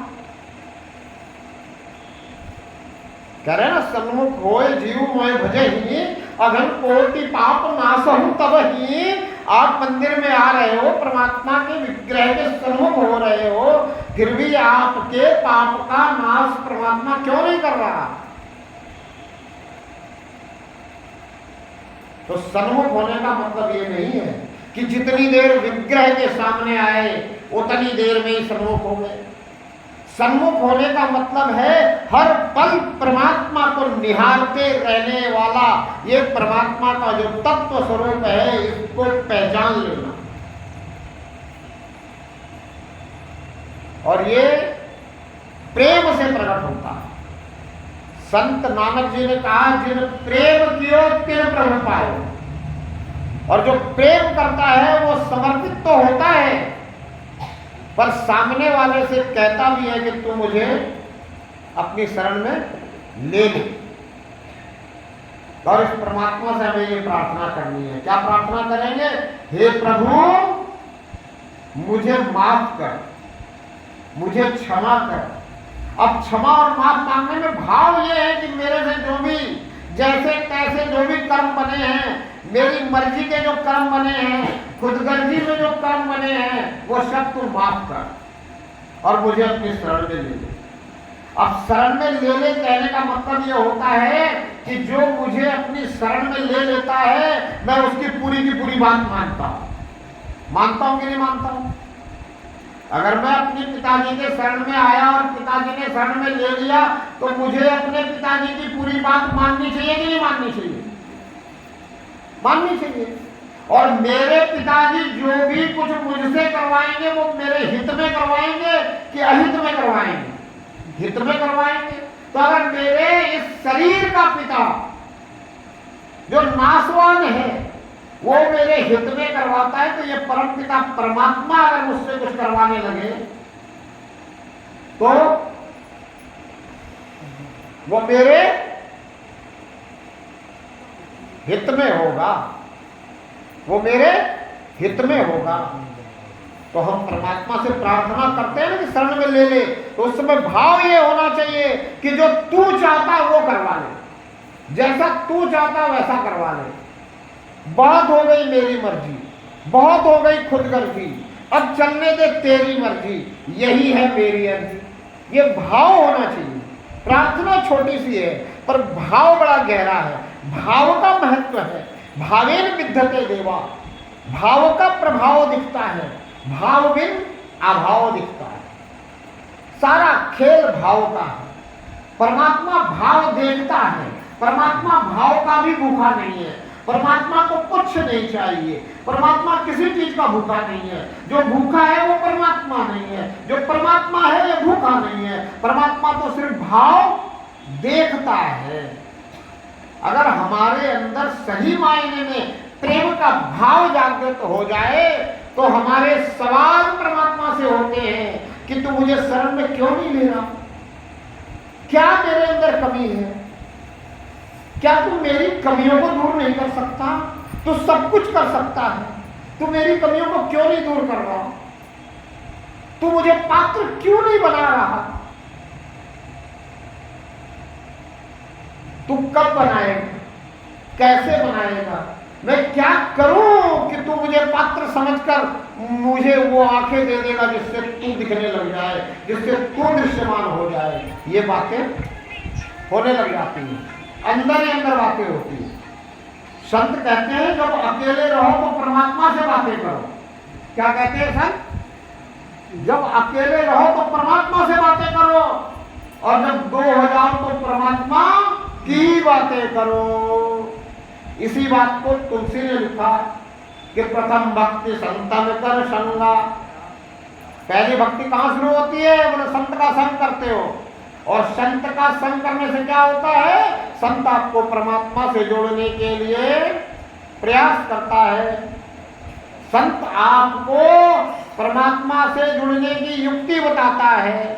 कह रहे ना सन्मुख होए जीव मोह भजे ही, अघन कोटि पाप नाशहु तब ही। आप मंदिर में आ रहे हो, परमात्मा के विग्रह के सन्मुख हो रहे हो, फिर भी आपके पाप का नाश परमात्मा क्यों नहीं कर रहा। तो सन्मुख होने का मतलब ये नहीं है कि जितनी देर विग्रह के सामने आए उतनी देर में ही सन्मुख हो गए। सन्मुख होने का मतलब है हर पल परमात्मा को निहारते रहने वाला, ये परमात्मा का जो तत्व स्वरूप है इसको पहचान लेना। और ये प्रेम से प्रकट होता है। संत नानक जी ने कहा, जिन प्रेम कियो तिन प्रभु पायो। और जो प्रेम करता है वो समर्पित तो होता है, पर सामने वाले से कहता भी है कि तू मुझे अपनी शरण में ले ले। और इस परमात्मा से हमें ये प्रार्थना करनी है। क्या प्रार्थना करेंगे? हे प्रभु, मुझे माफ कर, मुझे क्षमा कर। अब क्षमा और माफ मांगने में भाव ये है कि मेरे से जो भी जैसे तैसे जो भी कर्म बने हैं, मेरी मर्जी के जो कर्म बने हैं, खुदगर्जी में जो कर्म बने हैं, वो सब तू माफ कर और मुझे अपनी शरण में ले ले। अब शरण में ले ले कहने का मतलब ये होता है कि जो मुझे अपनी शरण में ले लेता है मैं उसकी पूरी की पूरी बात मानता हूं। मानता हूं कि नहीं मानता हूं? अगर मैं अपने पिताजी के शरण में आया और पिताजी ने शरण में ले लिया तो मुझे अपने पिताजी की पूरी बात माननी चाहिए कि नहीं माननी चाहिए? माननी चाहिए। और मेरे पिताजी जो भी कुछ मुझसे करवाएंगे वो मेरे हित में करवाएंगे कि अहित में करवाएंगे? हित में करवाएंगे। तो अगर मेरे इस शरीर का पिता जो नाशवान है वो मेरे हित में करवाता है, तो ये परम पिता परमात्मा अगर मुझसे कुछ करवाने लगे तो वो मेरे हित में होगा, वो मेरे हित में होगा। तो हम परमात्मा से प्रार्थना करते हैं ना कि शरण में ले ले, तो उस समय भाव ये होना चाहिए कि जो तू चाहता वो करवा ले, जैसा तू चाहता वैसा करवा ले। बहुत हो गई मेरी मर्जी, बहुत हो गई खुदगर्जी, अब चलने दे तेरी मर्जी, यही है मेरी अर्जी। ये भाव होना चाहिए। प्रार्थना छोटी सी है पर भाव बड़ा गहरा है। भाव का महत्व है। भावेन विद्यते देवा, भाव का प्रभाव दिखता है, भाव बिन अभाव दिखता है। सारा खेल भाव का है। परमात्मा भाव देखता है। परमात्मा भाव का भी भूखा नहीं है। परमात्मा को कुछ नहीं चाहिए। परमात्मा किसी चीज का भूखा नहीं है। जो भूखा है वो परमात्मा नहीं है, जो परमात्मा है ये भूखा नहीं है। परमात्मा तो सिर्फ भाव देखता है। अगर हमारे अंदर सही मायने में प्रेम का भाव जागृत हो जाए तो हमारे सवाल परमात्मा से होते हैं कि तू मुझे शरण में क्यों नहीं ले रहा? क्या मेरे अंदर कमी है? क्या तू मेरी कमियों को दूर नहीं कर सकता? तू सब कुछ कर सकता है, तू मेरी कमियों को क्यों नहीं दूर कर रहा? तू मुझे पात्र क्यों नहीं बना रहा? तू कब बनाएगा? कैसे बनाएगा? मैं क्या करूं कि तू मुझे पात्र समझकर मुझे वो आंखें दे देगा जिससे तू दिखने लग जाए, जिससे तू दृश्यमान हो जाए? ये बातें होने लग जाती हैं, अंदर ही अंदर बातें होती हैं। संत कहते हैं जब अकेले रहो तो परमात्मा से बातें करो। क्या कहते हैं संत? जब अकेले रहो तो परमात्मा से बातें करो, और जब दो हो जाओ तो परमात्मा की बातें करो। इसी बात को तुलसी ने लिखा कि प्रथम भक्ति संतन कर संगा। पहली भक्ति कहां शुरू होती है? बोले संत का संग करते हो। और संत का संग करने से क्या होता है? संत आपको परमात्मा से जोड़ने के लिए प्रयास करता है। संत आपको परमात्मा से जुड़ने की युक्ति बताता है।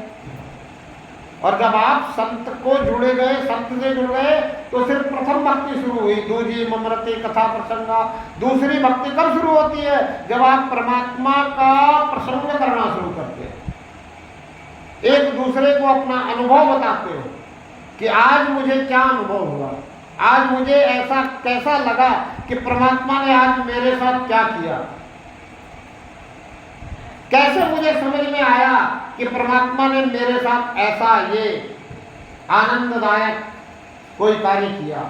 और जब आप संत को जुड़े गए, संत से जुड़ गए, तो सिर्फ प्रथम भक्ति शुरू हुई। दूजी ममृति कथा प्रसंगा। दूसरी भक्ति कब शुरू होती है? जब आप परमात्मा का प्रसंग करना शुरू करते हैं, एक दूसरे को अपना अनुभव बताते हो कि आज मुझे क्या अनुभव हुआ, आज मुझे ऐसा कैसा लगा कि परमात्मा ने आज मेरे साथ क्या किया, कैसे मुझे समझ में आया कि परमात्मा ने मेरे साथ ऐसा ये आनंददायक कोई कार्य किया।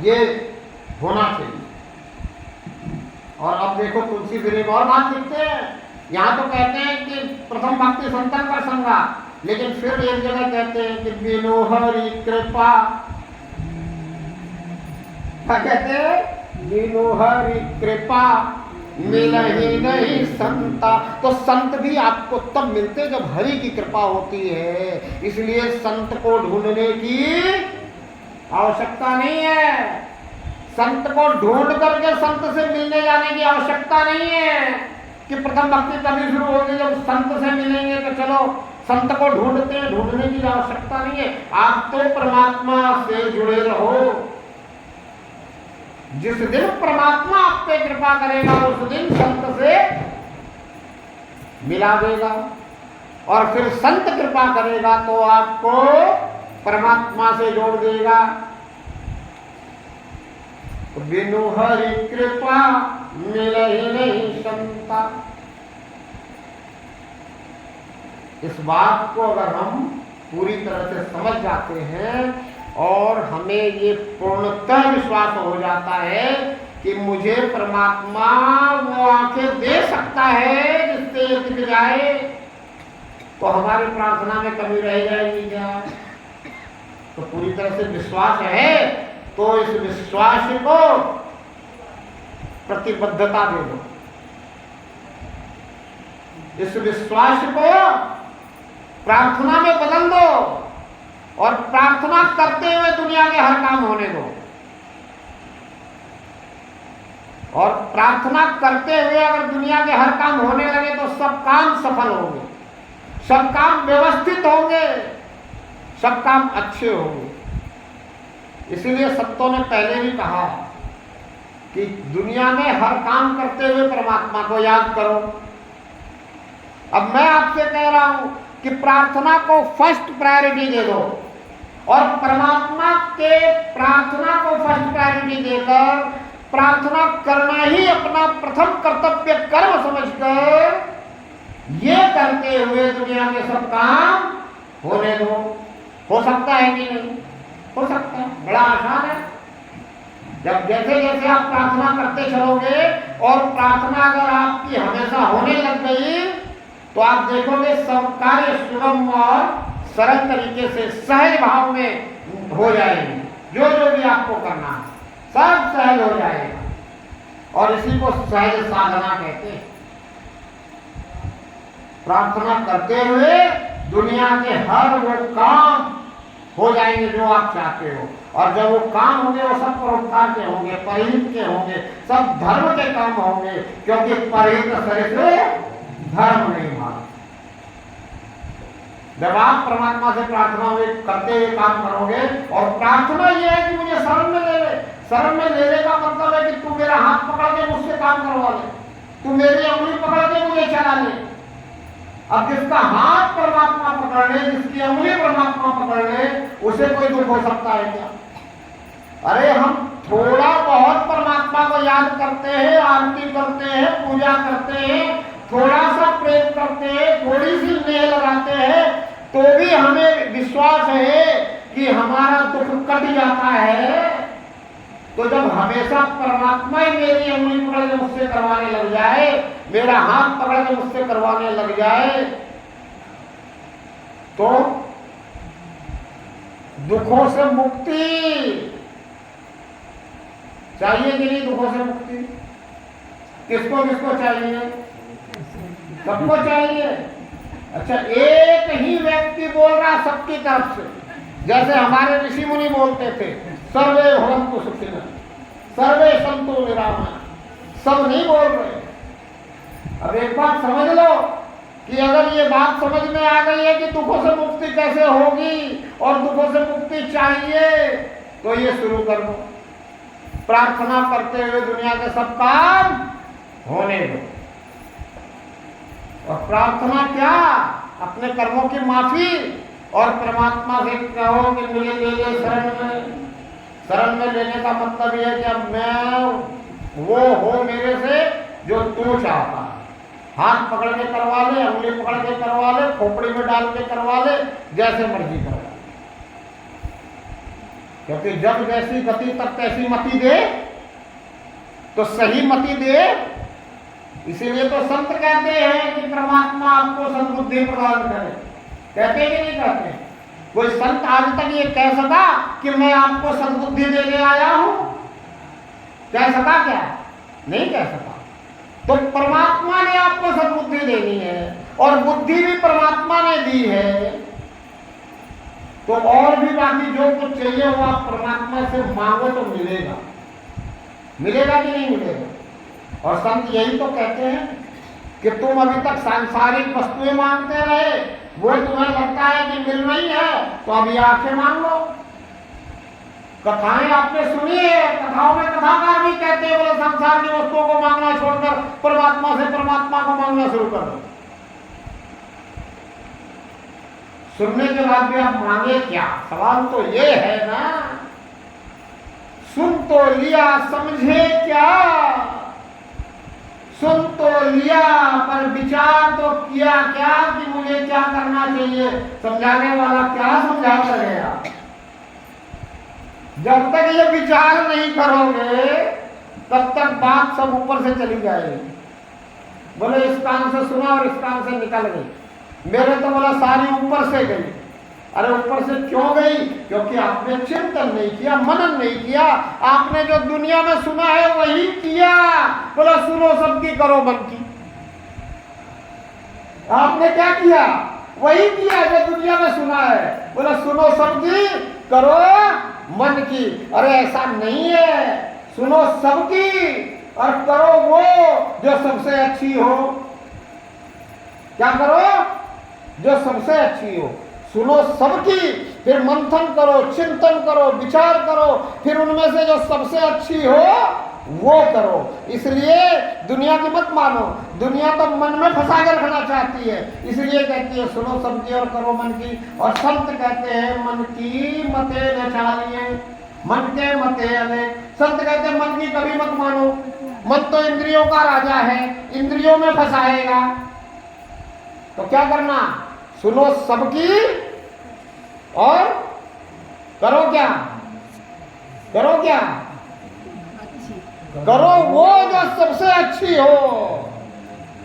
ये होना चाहिए। और अब देखो तुलसी फिर एक और बात लिखते हैं। यहां तो कहते हैं कि प्रथम भक्ति संतन का संगा। लेकिन फिर एक जगह कहते हैं कि बिनु हरि कृपा, क्या कहते हैं? बिनु हरि कृपा मिलहि नहीं संता। तो संत भी आपको तब मिलते जब हरि की कृपा होती है। इसलिए संत को ढूंढने की आवश्यकता नहीं है, संत को ढूंढ करके संत से मिलने जाने की आवश्यकता नहीं है कि प्रथम भक्ति तभी शुरू होगी जब संत से मिलेंगे तो चलो संत को ढूंढते हैं। ढूंढने की आवश्यकता नहीं है, आप तो परमात्मा से जुड़े रहो। जिस दिन परमात्मा आप पे कृपा करेगा उस दिन संत से मिला देगा, और फिर संत कृपा करेगा तो आपको परमात्मा से जोड़ देगा। बिनु हरि कृपा मिलहि नहीं संता। इस बात को अगर हम पूरी तरह से समझ जाते हैं और हमें ये पूर्णतः विश्वास हो जाता है कि मुझे परमात्मा वो आंखें दे सकता है जिससे ये दिख जाए, तो हमारी प्रार्थना में कमी रह जाएगी क्या? तो पूरी तरह से विश्वास है तो इस विश्वास को प्रतिबद्धता दे दो, इस विश्वास को प्रार्थना में बदल दो और प्रार्थना करते हुए दुनिया के हर काम होने दो। और प्रार्थना करते हुए अगर दुनिया के हर काम होने लगे तो सब काम सफल होंगे, सब काम व्यवस्थित होंगे, सब काम अच्छे होंगे। इसीलिए संतों ने पहले भी कहा कि दुनिया में हर काम करते हुए परमात्मा को याद करो। अब मैं आपसे कह रहा हूं कि प्रार्थना को फर्स्ट प्रायोरिटी दे दो और परमात्मा के प्रार्थना को फर्स्ट प्रायोरिटी देकर प्रार्थना करना ही अपना प्रथम कर्तव्य कर्म समझकर ये करते हुए दुनिया के सब काम होने दो। हो सकता है कि नहीं? हो सकता है, बड़ा आसान है। जब जैसे जैसे आप प्रार्थना करते चलोगे और प्रार्थना अगर आपकी हमेशा होने लग गई तो आप देखोगे सब कार्य सुगम और सरल तरीके से सहज भाव में हो जाएंगे। जो जो भी आपको करना है सब सहज हो जाएगा और इसी को सहज साधना कहते हैं। प्रार्थना करते हुए दुनिया के हर वो काम हो जाएंगे जो आप चाहते हो, और जब वो काम होंगे वो सब परोपकार के होंगे, परहित के होंगे, सब धर्म के काम होंगे, क्योंकि परहित शरीर से धर्म नहीं मानते। जब आप परमात्मा से प्रार्थना में करते हुए काम करोगे और प्रार्थना ये है कि मुझे शरण में ले ले, शरण में लेने का मतलब है कि तू मेरा हाथ पकड़ के मुझसे काम करवा ले, तू मेरी अंगुली पकड़ के मुझे चला ले। अब जिसका हाथ परमात्मा पकड़ ले, जिसकी अंगुली परमात्मा पकड़ ले, उसे कोई दुख हो सकता है क्या? अरे हम थोड़ा बहुत परमात्मा को याद करते हैं, आरती करते हैं, पूजा करते हैं, थोड़ा सा प्रेम करते हैं, थोड़ी सी नेह लगाते हैं, तो भी हमें विश्वास है कि हमारा दुख कट जाता है। तो जब हमेशा परमात्मा ही मेरी अंगुली पकड़ के मुझसे करवाने लग जाए, मेरा हाथ पकड़ के मुझसे करवाने लग जाए, तो दुखों से मुक्ति चाहिए कि नहीं? दुखों से मुक्ति किसको किसको चाहिए? सबको चाहिए। अच्छा, एक ही व्यक्ति बोल रहा सबकी तरफ से, जैसे हमारे ऋषि मुनि बोलते थे सर्वे भवन्तु सुखिनः, सर्वे सन्तु निरामयाः, सब नहीं बोल रहे। अब एक बात समझ लो कि अगर ये बात समझ में आ गई है कि दुखों से मुक्ति कैसे होगी और दुखों से मुक्ति चाहिए, तो ये शुरू कर दो, प्रार्थना करते हुए दुनिया के सब काम होने दो। और प्रार्थना क्या? अपने कर्मों की माफी, और परमात्मा से कहो कि मुझे ले ले शरण में। शरण में लेने का मतलब यह है कि अब मैं वो हो मेरे से जो तू चाहता है। हाथ पकड़ के करवा ले, उंगली पकड़ के करवा ले, खोपड़ी में डाल के करवा ले, जैसे मर्जी करवा ले, क्योंकि जब जैसी गति तब तैसी मति दे, तो सही मति दे, इसीलिए तो संत कहते हैं कि परमात्मा आपको सद्बुद्धि प्रदान करे। कहते कि नहीं कहते? कोई संत आज तक ये कह सका कि मैं आपको सद्बुद्धि देने आया हूं? कह सका क्या? नहीं कह सका। तो परमात्मा ने आपको सद्बुद्धि देनी है और बुद्धि भी परमात्मा ने दी है। तो और भी बाकी जो कुछ चाहिए वो आप परमात्मा से मांगो तो मिलेगा। मिलेगा कि नहीं मिलेगा? और संत यही तो कहते हैं कि तुम अभी तक सांसारिक वस्तुएं मांगते रहे, वो तुम्हें लगता है कि मिल रही है, तो अभी आके मांग लो। कथाएं आपने सुनी है, कथाओं में कथाकार भी कहते हैं बोले संसार की वस्तुओं को मांगना छोड़कर परमात्मा से परमात्मा को मांगना शुरू कर दो। सुनने के बाद भी आप मांगे क्या? सवाल तो ये है ना, सुन तो लिया समझे क्या? सुन तो लिया पर विचार तो किया क्या कि मुझे क्या करना चाहिए? समझाने वाला क्या समझा करेगा? जब तक ये विचार नहीं करोगे तब तक बात सब ऊपर से चली जाएगी। बोले इस कान से सुना और इस कान से निकल गई। मेरे तो बोला सारी ऊपर से गई। अरे ऊपर से क्यों गई? क्योंकि आपने चिंतन नहीं किया, मनन नहीं किया। आपने जो दुनिया में सुना है वही किया। बोला सुनो सबकी करो मन की। आपने क्या किया? वही किया जो दुनिया में सुना है। बोला सुनो सबकी करो मन की। अरे ऐसा नहीं है, सुनो सबकी और करो वो जो सबसे अच्छी हो। क्या करो? जो सबसे अच्छी हो। सुनो सबकी, फिर मंथन करो, चिंतन करो, विचार करो, फिर उनमें से जो सबसे अच्छी हो वो करो। इसलिए दुनिया की मत मानो। दुनिया तो मन में फंसा कर रखना चाहती है, इसलिए कहती है सुनो सबकी और करो मन की। और संत कहते हैं मन की मते न चालिए, मन के मते अनेक। संत कहते हैं मन की कभी मत मानो। मन तो इंद्रियों का राजा है, इंद्रियों में फंसाएगा। तो क्या करना? सुनो सबकी और करो क्या? करो क्या? करो वो जो सबसे अच्छी हो,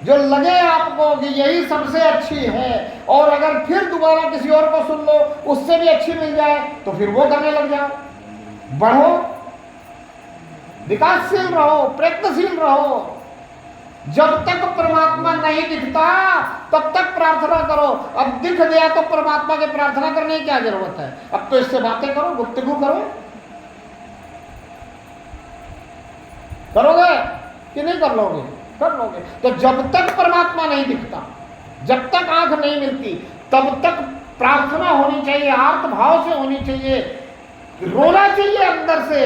जो लगे आपको कि यही सबसे अच्छी है। और अगर फिर दोबारा किसी और को सुन लो, उससे भी अच्छी मिल जाए, तो फिर वो करने लग जाओ। बढ़ो, विकासशील रहो, प्रयत्नशील रहो। जब तक परमात्मा नहीं दिखता तब तक प्रार्थना करो। अब दिख गया तो परमात्मा की प्रार्थना करने की क्या जरूरत है? अब तो इससे बातें करो, गुफ्तगू करो। करोगे कि नहीं कर लोगे? कर लोगे। तो जब तक परमात्मा नहीं दिखता, जब तक आंख नहीं मिलती, तब तक प्रार्थना होनी चाहिए, आर्त भाव से होनी चाहिए, रोना चाहिए अंदर से।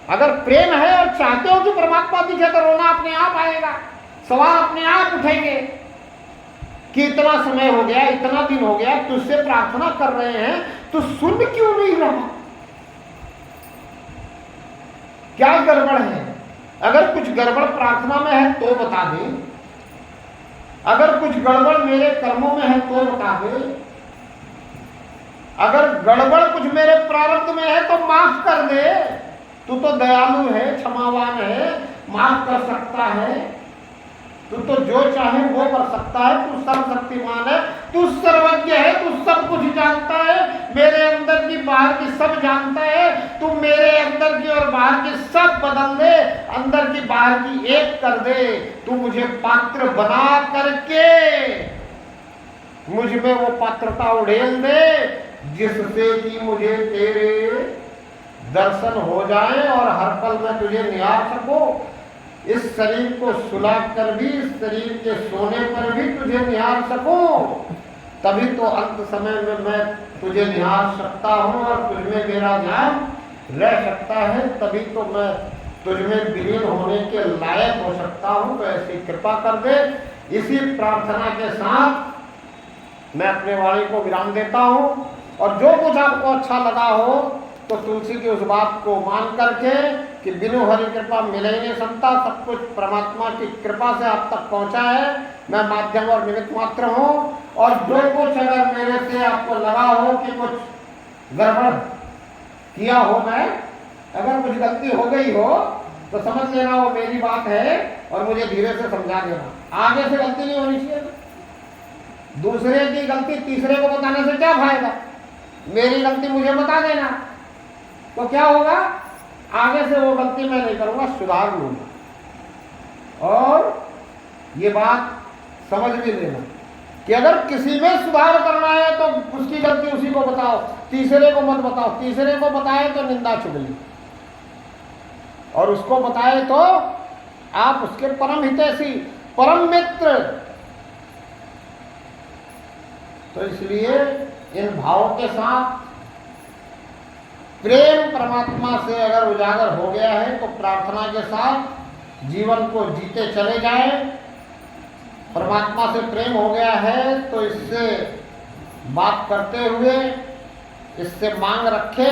अगर प्रेम है और चाहते हो कि परमात्मा दिखे तो रोना अपने आप आएगा, सवाल अपने आप उठेंगे कि इतना समय हो गया, इतना दिन हो गया, तुझसे प्रार्थना कर रहे हैं, तू सुन क्यों नहीं रहा? क्या गड़बड़ है? अगर कुछ गड़बड़ प्रार्थना में है तो बता दे। अगर कुछ गड़बड़ मेरे कर्मों में है तो बता दे। अगर गड़बड़ कुछ मेरे प्रारब्ध में है तो माफ कर दे। तू तो दयालु है, क्षमावान है, माफ कर सकता है। तू तो जो चाहे वो कर सकता है। तू सर्वशक्तिमान है, तू सर्वज्ञ है, तू सब कुछ जानता है। मेरे अंदर की बाहर की सब जानता है। तू मेरे अंदर की और बाहर की सब बदल दे, अंदर की बाहर की एक कर दे। तू मुझे पात्र बना करके मुझ में वो पात्रता उड़ेल दे जिससे कि मुझे तेरे दर्शन हो जाए और हर पल में तुझे निहार सको। इस शरीर को सुला कर भी, इस शरीर के सोने पर भी तुझे निहार सकूं। तभी तो अंत समय में मैं तुझे निहार सकता हूं और तुझमें मेरा ध्यान रह सकता है। तभी तो मैं तुझमें विलीन होने के लायक हो सकता हूं। तो ऐसी कृपा कर दे। इसी प्रार्थना के साथ मैं अपने वाणी को विराम देता हूं। और जो कुछ आपको अच्छा लगा हो तो तुलसी की उस बात को मान करके कि बिनु हरि कृपा मिले ही नहीं संता, सब कुछ परमात्मा की कृपा से आप तक पहुंचा है। मैं माध्यम और निमित्त मात्र हूं। और जो कुछ अगर मेरे से आपको लगा हो कि कुछ गड़बड़ किया हो, मैं अगर कुछ गलती हो गई हो तो समझ लेना वो मेरी बात है और मुझे धीरे से समझा देना। आगे से गलती नहीं होनी चाहिए। दूसरे की गलती तीसरे को बताने से क्या फायदा? मेरी गलती मुझे बता देना तो क्या होगा, आगे से वो गलती मैं नहीं करूंगा, सुधार लूंगा। और ये बात समझ भी लेना कि अगर किसी में सुधार करना है तो उसकी गलती उसी को बताओ, तीसरे को मत बताओ। तीसरे को बताए तो निंदा चुगली, और उसको बताए तो आप उसके परम हितैषी, परम मित्र। तो इसलिए इन भावों के साथ प्रेम परमात्मा से अगर उजागर हो गया है तो प्रार्थना के साथ जीवन को जीते चले जाएं। परमात्मा से प्रेम हो गया है तो इससे बात करते हुए इससे मांग रखे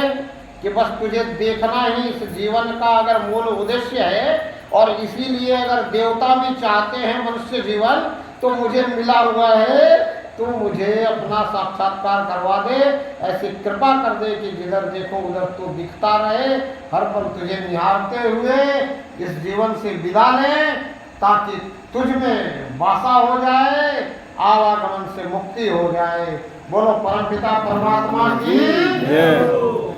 कि बस तुझे देखना ही इस जीवन का अगर मूल उद्देश्य है, और इसीलिए अगर देवता भी चाहते हैं मनुष्य जीवन, तो मुझे मिला हुआ है, तू मुझे अपना साक्षात्कार करवा दे, ऐसी कृपा कर दे कि जिधर देखो उधर तू दिखता रहे, हर पल तुझे निहारते हुए इस जीवन से विदा लें, ताकि तुझ में वासा हो जाए, आवागमन से मुक्ति हो जाए। बोलो परमपिता परमात्मा की जय।